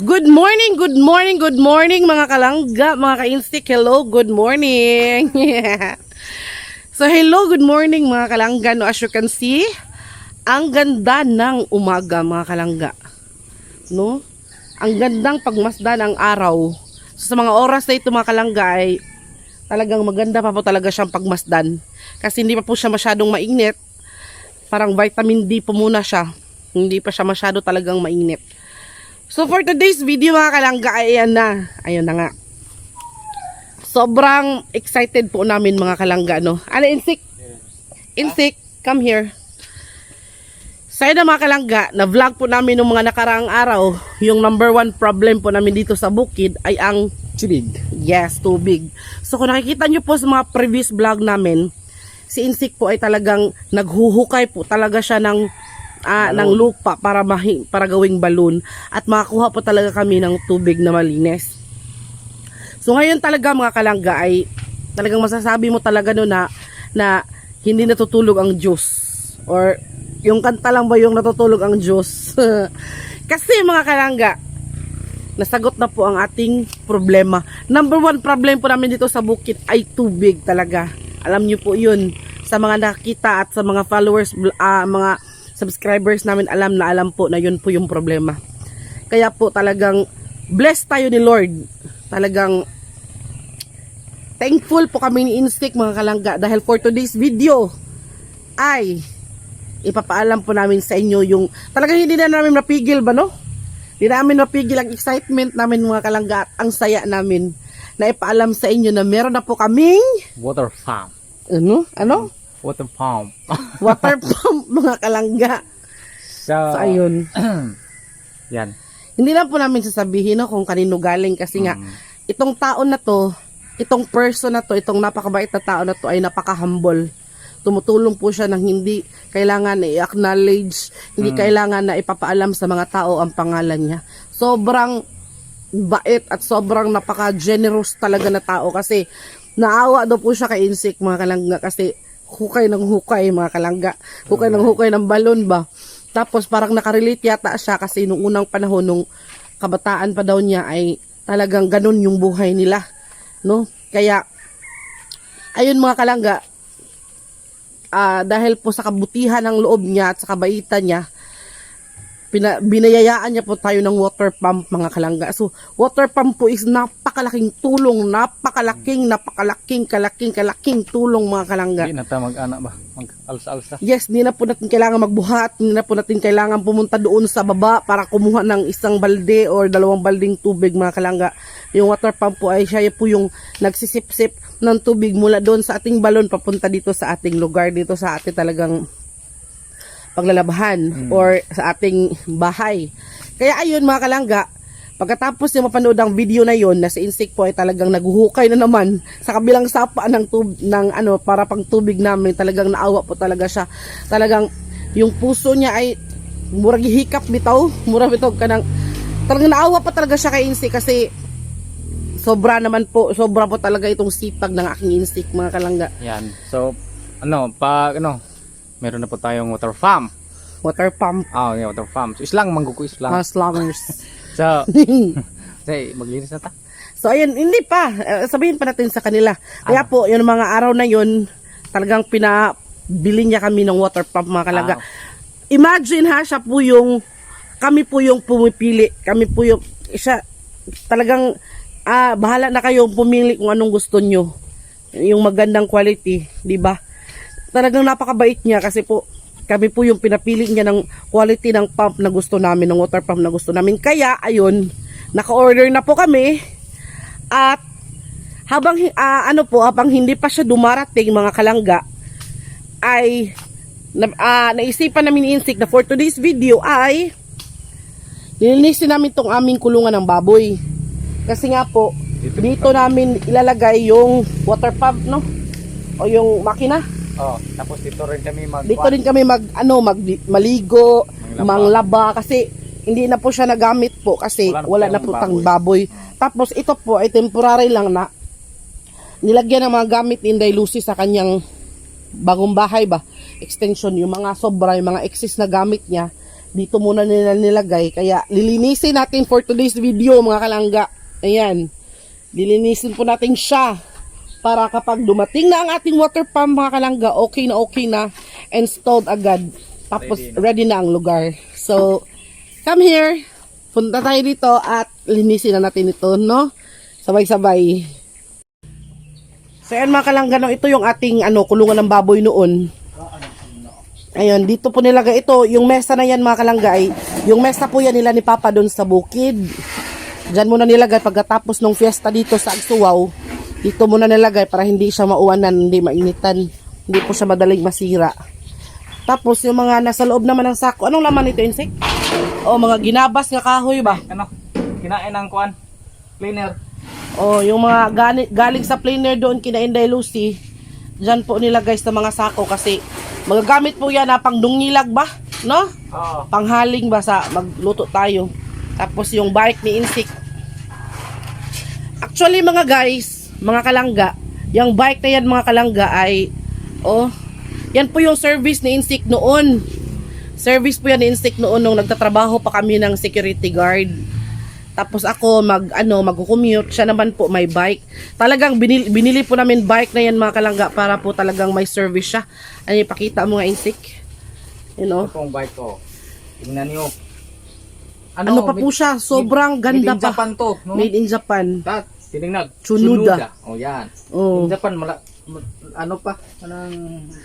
Good morning, good morning, good morning mga kalangga, mga ka-instik. Hello, good morning. So hello, good morning mga kalangga. No, as you can see, ang ganda ng umaga mga kalangga. No? Ang gandang pagmasdan ng araw. So, sa mga oras na ito mga kalangga ay talagang maganda pa po talaga siyang pagmasdan. Kasi hindi pa po siya masyadong mainit. Parang vitamin D po muna siya. Hindi pa siya masyado talagang mainit. So for today's video mga kalangga, ayan na. Ayun na nga. Sobrang excited po namin mga kalangga, no? Ano, Insik? Insik, come here. Sa na mga kalangga, na vlog po namin ng mga nakaraang araw, yung number one problem po namin dito sa bukid ay ang tubig. Yes, tubig. So kung nakikita nyo po sa mga previous vlog namin, si Insik po ay talagang naghuhukay po talaga siya ng lupa para gawing balon at makakuha po talaga kami ng tubig na malinis. So ngayon talaga mga kalangga ay talagang masasabi mo talaga no na hindi natutulog ang Diyos, or yung kanta lang ba yung natutulog ang Diyos. Kasi mga kalangga, nasagot na po ang ating problema. Number one problem po namin dito sa bukid ay tubig talaga. Alam niyo po yun, sa mga nakita at sa mga followers, mga subscribers namin, alam po na yun po yung problema. Kaya po talagang blessed tayo ni Lord. Talagang thankful po kami ni Instik mga kalangga, dahil for today's video ay ipapaalam po namin sa inyo yung talagang hindi na namin mapigil ba, no? Hindi namin mapigil ang excitement namin mga kalangga at ang saya namin na ipaalam sa inyo na meron na po kaming Water farm. Ano? Water pump. Water pump mga kalangga. So ayun. Yan. Hindi lang po namin sasabihin, no, kung kanino galing, kasi nga itong tao na to, itong person na to, itong napakabait na tao na to ay napaka-humble. Tumutulong po siya nang hindi kailangan na i-acknowledge, hindi kailangan na ipapaalam sa mga tao ang pangalan niya. Sobrang bait at sobrang napaka-generous talaga na tao, kasi naawa daw po siya kay Insik mga kalangga, kasi hukay ng hukay mga kalangga. Hukay ng hukay ng balon ba. Tapos parang nakarelate yata siya, kasi nung unang panahon, nung kabataan pa daw niya, ay talagang ganun yung buhay nila, no? Kaya ayun mga kalangga, dahil po sa kabutihan ng loob niya at sa kabaitan niya, binayayaan niya po tayo ng water pump mga kalangga. So water pump po is napakalaking tulong, napakalaking tulong mga kalangga. Hindi na tayo mag-ana ba? Mag-alsa-alsa. Yes, hindi na po natin kailangan magbuhat, hindi na po natin kailangan pumunta doon sa baba para kumuha ng isang balde or dalawang balding tubig mga kalangga. Yung water pump po ay siya po yung nagsisip-sip ng tubig mula doon sa ating balon papunta dito sa ating lugar, dito sa ating talagang paglalabahan or sa ating bahay. Kaya ayun mga kalangga, pagkatapos niya mapanood ang video na yon, na si Insik po ay talagang naguhukay na naman sa kabilang sapa ng para pang tubig namin. Talagang naawa po talaga siya. Talagang yung puso niya ay murag hikap bitaw, kanang talagang naawa pa talaga siya kay Insik, kasi sobra po talaga itong sipag ng aking Insik mga kalangga. Yan. So, meron na po tayong water farm. Water pump. Yeah, water farm. So, islang mangguko islang. Slangers. So, maglinis na ta. So ayun, hindi pa. Sabihin pa natin sa kanila. Kaya po, yung mga araw na yun, talagang pinabili niya kami ng water pump mga kalangga. Imagine ha, kami po yung pumipili. Kami po yung, talagang, bahala na kayong pumili kung anong gusto nyo. Yung magandang quality, di ba? Talagang napakabait niya, kasi po kami po yung pinapili niya ng quality ng pump na gusto namin, ng water pump na gusto namin. Kaya ayun, naka-order na po kami, at habang hindi pa siya dumarating mga kalangga, ay naisipan namin ni Insik na for today's video ay nilinisin namin tong aming kulungan ng baboy. Kasi nga po, dito namin ilalagay yung water pump, no? O yung makina. Tapos dito rin kami maligo, manglaba, kasi hindi na po siya nagamit po, kasi wala na po tang baboy. Tapos ito po ay temporary lang na nilagyan ng mga gamit ni Inday Lucy sa kanyang bagong bahay ba, extension, yung mga sobra, yung mga excess na gamit niya, dito muna nila nilagay. Kaya lilinisin natin for today's video mga kalangga. Ayan. Lilinisin po natin siya para kapag dumating na ang ating water pump mga kalangga, okay na installed agad. Tapos ready na ang lugar. So, come here. Punta tayo dito at linisin na natin ito, no? Sabay-sabay. So, ayan mga kalangga, no, ito yung ating kulungan ng baboy noon. Ayun, dito po nilagay ito. Yung mesa na yan mga kalangga ay, yung mesa po yan nila ni Papa doon sa bukid. Diyan muna nilagay pagkatapos ng fiesta dito sa Agsuwaw. Dito muna nilagay para hindi siya mauwanan, hindi mainitan. Hindi po siya madaling masira. Tapos yung mga nasa loob naman ng sako. Anong laman nito, Insik? O, mga ginabas nga kahoy ba? Kinain ng kuan. Cleaner. O, yung mga galing sa planer doon kina Inday Lucy. Diyan po nilagay sa mga sako kasi magagamit po yan na pang dungilag ba? No? Oo. Panghaling ba sa magluto tayo. Tapos yung bike ni Insik. Actually mga guys, mga kalangga, yung bike na yan mga kalangga ay, yan po yung service ni Insik noon. Service po yan ni Insik noon nung nagtatrabaho pa kami ng security guard. Tapos ako mag-commute, siya naman po may bike. Talagang binili po namin bike na yan mga kalangga para po talagang may service siya. Ano ipakita mo nga Insik? You know? Ito pong bike ko. Tingnan niyo. Ano pa po siya? Sobrang ganda made in pa. Japan to, no? Made in Japan. Tinignan. Tsunuda. Oh, yan. Oh. In Japan, ano pa?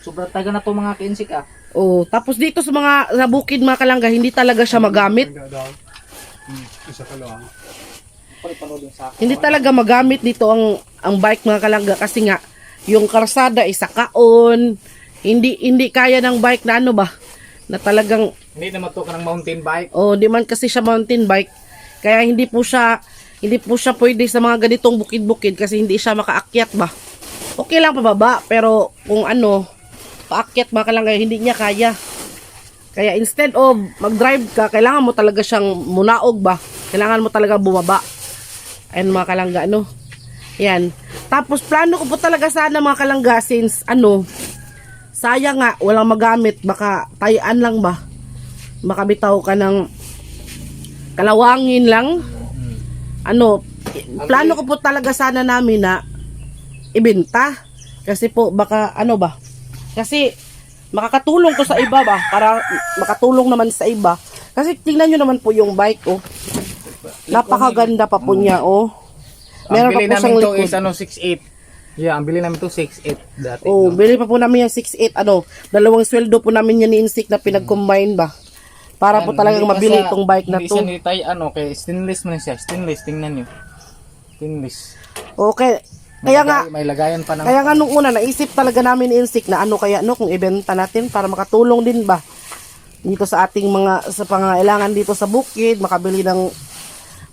Sobrang taga na to mga kinsik ah. Oh, tapos dito sa sa bukid mga kalangga, hindi talaga siya magamit. Hindi talaga magamit dito ang bike mga kalangga kasi nga yung karsada isa kaon. Hindi kaya ng bike na na talagang Hindi naman to kanang mountain bike. di man kasi siya mountain bike. Kaya hindi po siya pwede sa mga ganitong bukid-bukid kasi hindi siya makaakyat ba. Okay lang pababa pero kung paakyat mga kalangga hindi niya kaya. Kaya instead of mag-drive ka, kailangan mo talaga siyang munaog ba? Kailangan mo talaga bumaba. Ayan mga kalangga, Yan. Tapos plano ko po talaga sana mga kalangga since sayang nga, walang magamit. Baka tayaan lang ba? Makabitaw ka ng kalawangin lang. Plano ko po talaga sana namin na ibenta. Kasi po baka kasi makakatulong to sa iba ba? Para makatulong naman sa iba. Kasi tingnan nyo naman po yung bike, Napakaganda pa po niya, Meron ang bili pa po siyang namin to likod. is 6'8". Yeah, ang bili namin to 6'8 dati. Bili pa po namin yung 6'8", dalawang sweldo po namin yan ni Insik na pinag-combine ba? Para po talagang mabili itong bike na to. Hindi siya nitay, kay stainless man siya. Stainless, tingnan nyo. Stainless. Okay. Kaya nga, May lagayan pa ng... Kaya nga nung una, naisip talaga namin ni Insik na kung ibenta natin para makatulong din ba dito sa ating sa pangailangan dito sa bukid, makabili ng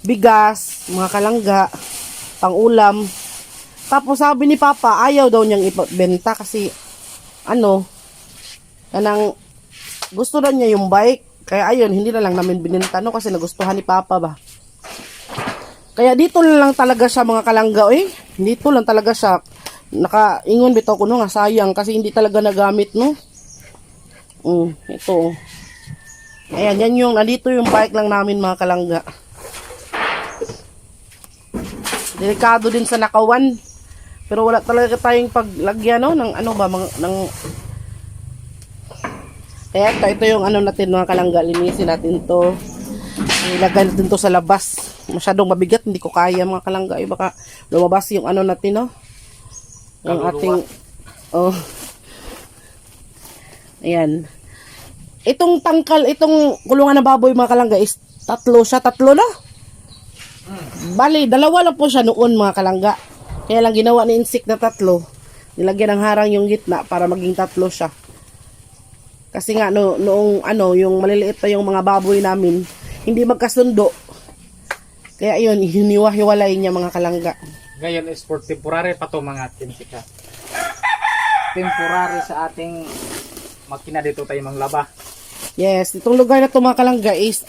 bigas, mga kalangga, pang-ulam. Tapos sabi ni Papa, ayaw daw niyang ibenta kasi gusto na niya yung bike. Kaya ayun, hindi na lang namin binenta kasi nagustuhan ni Papa ba. Kaya dito lang talaga siya mga kalangga, Dito lang talaga siya. Nakaingon bitaw ko nga sayang kasi hindi talaga nagamit, Ito. Ayan, yan nandito yung bike lang namin mga kalangga. Delikado din sa nakawan. Pero wala talaga tayong paglagyan, ng ito yung natin mga kalangga, linisin natin to. Ilagay natin to sa labas. Masyadong mabigat, hindi ko kaya mga kalangga. Baka lumabas yung natin, yung ating, Ayan. Itong tangkal, itong kulungan ng baboy mga kalangga is tatlo na? Bali, dalawa lang po siya noon mga kalangga. Kaya lang ginawa ni Insik na tatlo. Nilagyan ng harang yung gitna para maging tatlo siya. Kasi nga noong yung maliliit pa yung mga baboy namin, hindi magkasundo. Kaya yun, hiniwa-hiwalay niya mga kalangga. Ngayon is for temporary pa to mga kinsik. Temporary sa ating makina dito tayo manglaba. Yes, itong lugar na ito mga kalangga is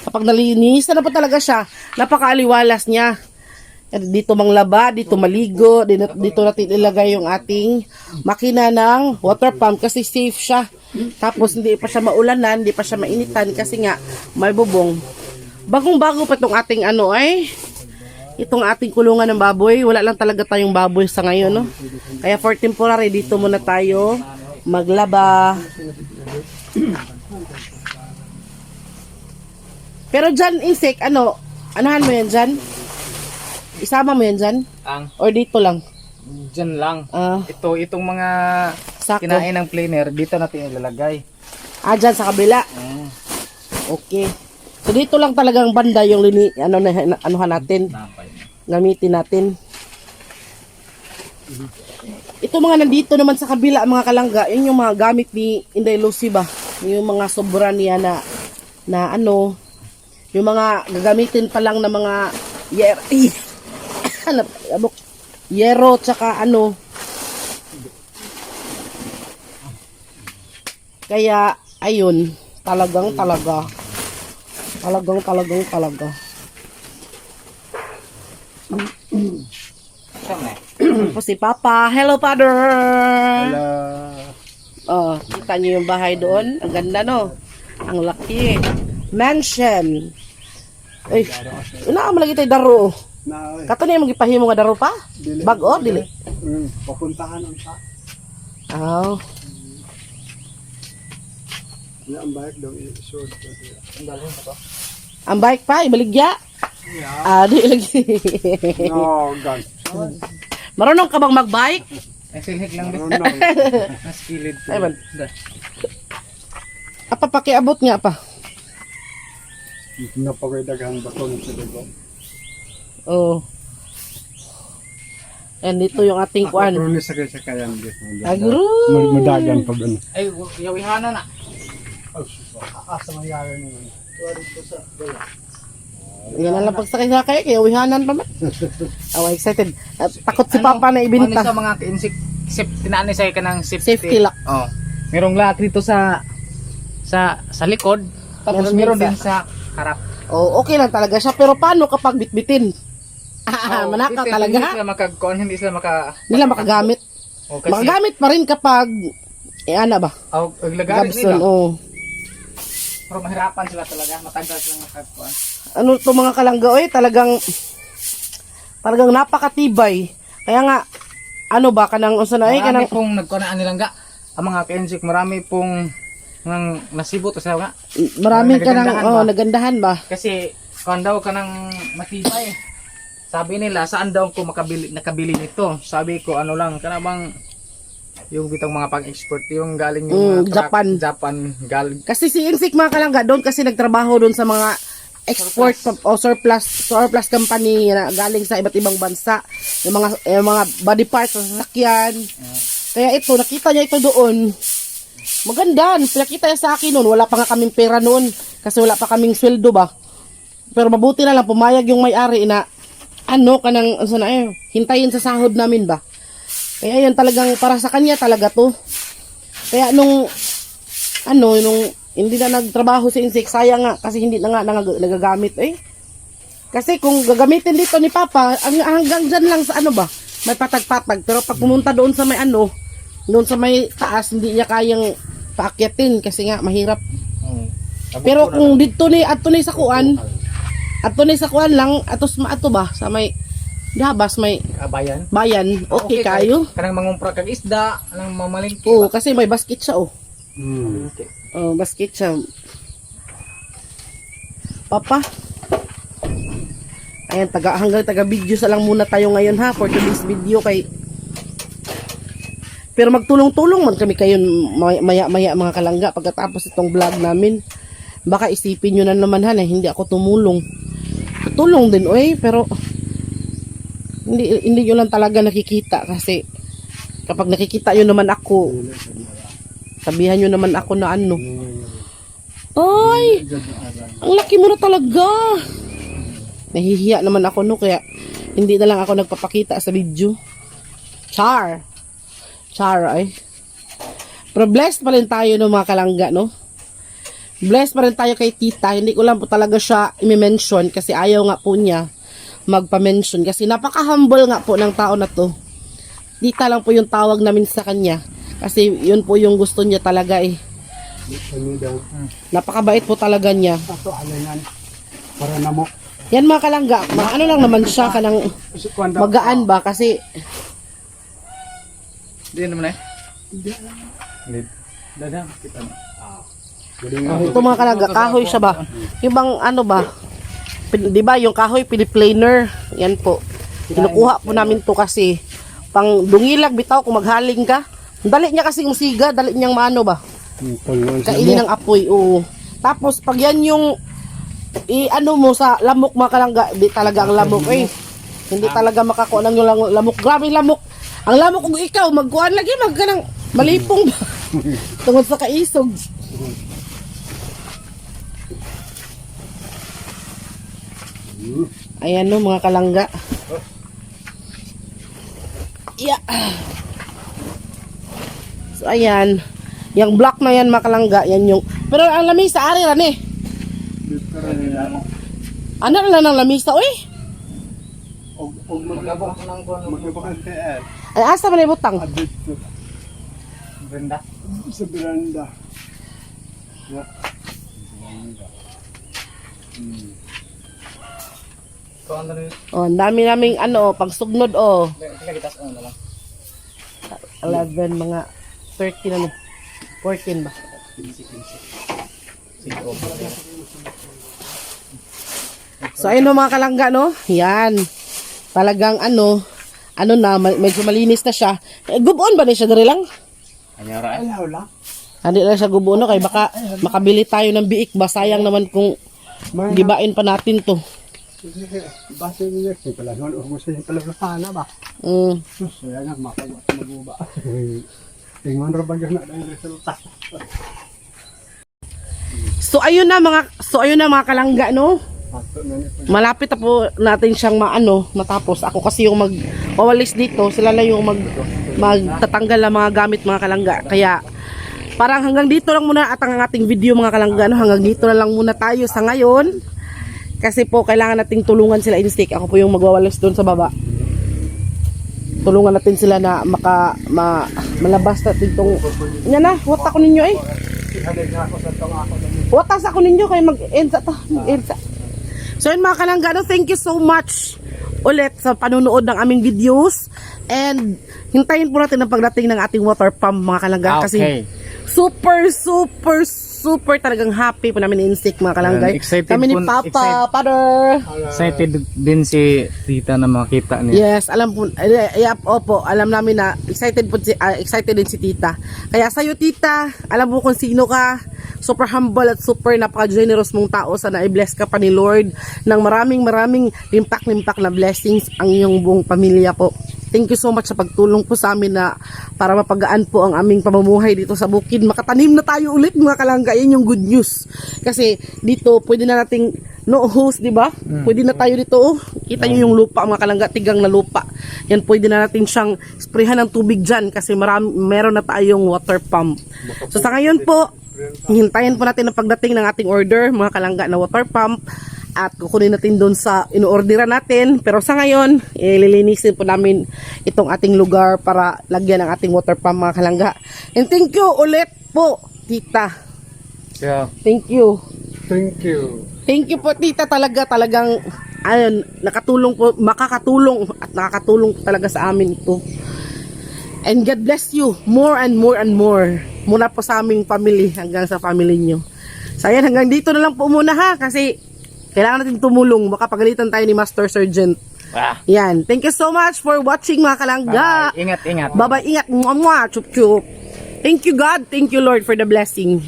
kapag nalinisan na pa talaga siya, napakaaliwalas niya. Dito manglaba, dito maligo, dito natin ilagay yung ating makina ng water pump kasi safe siya. Tapos hindi pa siya maulanan, hindi pa siya mainitan kasi nga may bubong. Bagong-bago pa itong ating ano ay itong ating kulungan ng baboy. Wala lang talaga tayong baboy sa ngayon, no? Kaya for temporary, dito muna tayo maglaba. Pero dyan, insect, anahan mo yan dyan? Isama mo yan dyan? Ang Or dito lang? dyan lang. Ah, Itong mga sako. kinain ng planer, dito natin ilalagay. Dyan sa kabila. Okay. So dito lang talagang banda yung anuhan natin, gamitin natin. Ito mga nandito naman sa kabila, mga kalangga, yun yung mga gamit ni Inday Lucy ba? Yung mga sobra niya na yung mga gagamitin pa lang na mga yero tsaka kaya ayun, talagang talaga. Tapos si Papa, hello Father. Hello. Oh, kita niyo yung bahay doon. Ang ganda, no? Ang laki. Mansion. Ay, lagi tayo daro. Na, Kato na yung magipahimo nga daro pa? Dili. Bago, dili. Papuntahan ang ta. Oh. Yan ang bike daw i-short. Ang bike pa, ibaligya. Di lagi. No, gan. Marunong ka bang magbike? Ay, silhig lang No, din. no. Naskilid ko. Ay, man. Apa pakiabot nga pa. Napagdaghan ba ito sa dugo? Oh. And dito yung ating kuan. Ako ni sa kayang dito. Agro. Madagan pa ba na? Ay, yawihanan na. Asa mangyari naman? Yan na lang pagsakay-sakay, kaya wihanan pa man. Excited. Takot si Papa na Ano ibinta. sa mga tinaanay sa'yo ka ng Safety lock. Oh. Merong lock dito sa likod. Tapos Meron meron din din sa harap. Oh, okay lang talaga siya. Pero paano kapag bitbitin? Manakaw Hindi talaga. sila makagkuhan, hindi sila Nila makagamit. Oh, kasi, Makagamit pa rin kapag, ba? lagarin Gabson, nila. oh. Pero mahirapan sila talaga. Matagal silang makagkuhan. Ano to mga kalangga, talagang napakatibay. Kaya nga, kanang, Marami pong nagkuhanaan nilang ga. Ang mga ka-insect, marami pong nasibot sa nga. marami ka Nagandahan nang, ba? nagandahan ba? Kasi kung daw ka ng matibay. Sabi nila, saan daw ko nakabili nito? Sabi ko, ano lang, bang yung bitang mga pang-export, yung galing yung mga truck, Japan galing. Kasi si Insik mga kalangga, doon kasi nagtrabaho doon sa mga export o surplus company na galing sa iba't ibang bansa. Yung mga body parts sa sasakyan. Kaya ito, nakita niya ito doon. Maganda, pinakita niya sa akin noon. Wala pa nga kaming pera noon kasi wala pa kaming sweldo ba. Pero mabuti na lang pumayag yung may-ari na hintayin sa sahod namin ba. Kaya yan talagang para sa kanya talaga to. Kaya nung hindi na nagtrabaho si Insik, sayang nga kasi hindi na nga nagagamit Kasi kung gagamitin dito ni Papa, hanggang dyan lang sa may patag-patag. Pero pag pumunta doon sa may doon sa may taas, hindi niya kayang paakyatin kasi nga mahirap. Pero kung dito ni sa kuan lang, sa may dabas, may bayan, okay kayo. Kanang mangumpra kag isda, kanang mamalingki. Oo, kasi may basket siya Okay. Oh, basket siya. Papa. Ayan, hanggang taga-video sa lang muna tayo ngayon ha, for today's video Pero magtulong-tulong man kami kayo maya-maya mga kalangga pagkatapos itong vlog namin. Baka isipin nyo na naman hindi ako tumulong. Tulong din pero hindi nyo lang talaga nakikita kasi kapag nakikita nyo naman ako, sabihan nyo naman ako na ay, ang laki mo na talaga. Nahihiya naman ako kaya hindi na lang ako nagpapakita sa video. Char Pero blessed pa rin tayo mga kalangga, Blessed pa rin tayo kay tita. Hindi ko lang po talaga siya i-mention kasi ayaw nga po niya magpa-mention kasi napaka-humble nga po ng tao na to. Tita lang po yung tawag namin sa kanya kasi yun po yung gusto niya talaga Ano daw? Napakabait po talaga niya. Ato alingan. Para namo. Yan mga kalangga, ano lang naman siya kanang magaan ba kasi Hindi naman eh. Hindi. Dadang kita na. ito mga kalangga, kahoy siya ba? Yung bang ano ba? Di ba yung kahoy piniplaner? Yan po. Kinukuha po namin to kasi pang dungilag bitaw kung maghaling ka. Dali niya kasi musiga, dali niyang maano ba? Kainin ng apoy, oo. Tapos pag yan yung i-ano mo sa lamok mga kalangga, di talaga ang lamok eh. Hindi talaga makakuha ng yung lamok. Grabe lamok. Ang lamok kung ikaw, magkuhan lagi, magkanang malipong ba? Tungod sa kaisog. Ayan no mga kalangga. Yeah. So ayan. Yung block na yan mga kalangga, yan yung. Pero ang lamisa, ari ran eh. Ano lang ng lamisa, uy? Magabok ko ng kuwan. Magkabakal kaya. Ay, asa man ibutang? Abit ko. Brenda. Sa beranda. Ya. Kung ano rin. Oh, ang dami naming ano, pagsugnod oh. Tingnan kita sa na lang. 11 mga 13 ano. 14 ba? So ayun no, mga kalangga no. Yan. Talagang ano na medyo malinis na siya. Gubon ba ni siya diri lang? Anyara eh. Ayaw lang. Hindi lang siya gubon no kay baka makabili tayo ng biik ba, sayang naman kung gibain pa natin to. Basta niya kasi pala noon gusto niya pala sana ba. Sus, kaya nga maguba. Tingnan ra ba na ang resulta. So ayun na mga kalangga no. Malapit na po natin siyang matapos. Ako kasi yung magwawalis dito, sila lang yung magtatanggal ng mga gamit mga kalangga. Kaya parang hanggang dito lang muna at ang ating video mga kalangga no. Hanggang dito na lang muna tayo sa ngayon. Kasi po kailangan nating tulungan sila in-stick. Ako po yung magwawalis doon sa baba. Tulungan natin sila na malabas natin itong yan na, wata ko ninyo eh. Watas ako ninyo kaya mag-ensa ta. So yun mga kalangga, no, thank you so much ulit sa panunood ng aming videos. And hintayin po natin ang pagdating ng ating water pump mga kalangga. Kasi super talagang happy po namin in-stick mga kalangga. Kami ni Papa, Father. Excited din si Tita na makita niya. Yes, alam po, opo, alam namin na excited din si Tita. Kaya sa'yo Tita, alam mo kung sino ka, super humble at super napaka-generous mong tao. Sana i-bless ka pa ni Lord ng maraming limpak na blessings ang iyong buong pamilya po. Thank you so much sa pagtulong po sa amin na para mapagaan po ang aming pamumuhay dito sa bukid. Makatanim na tayo ulit mga kalangga. Yan yung good news. Kasi dito pwede na nating host, di ba? Pwede na tayo dito. Oh. Kita nyo yung lupa mga kalangga, tigang na lupa. Yan pwede na natin siyang sprayhan ng tubig dyan kasi meron na tayong water pump. So sa ngayon po, hintayin po natin ang pagdating ng ating order mga kalangga na water pump. At kukunin natin doon sa inuorderan natin. Pero sa ngayon, lilinisin po namin itong ating lugar para lagyan ng ating water pump mga kalangga. And thank you ulit po, Tita. Yeah. Thank you. Thank you. Thank you po, Tita. Talagang makakatulong at nakakatulong talaga sa amin ito. And God bless you more and more and more. Mula po sa aming family hanggang sa family nyo. So ayan, hanggang dito na lang po muna ha. Kasi kailangan natin tumulong. Baka pagalitan tayo ni Master Sergeant. Yan. Thank you so much for watching mga kalangga. Ingat. Bye-bye. Ingat. Mwah, mwah. Chup, chup. Thank you God. Thank you Lord for the blessing.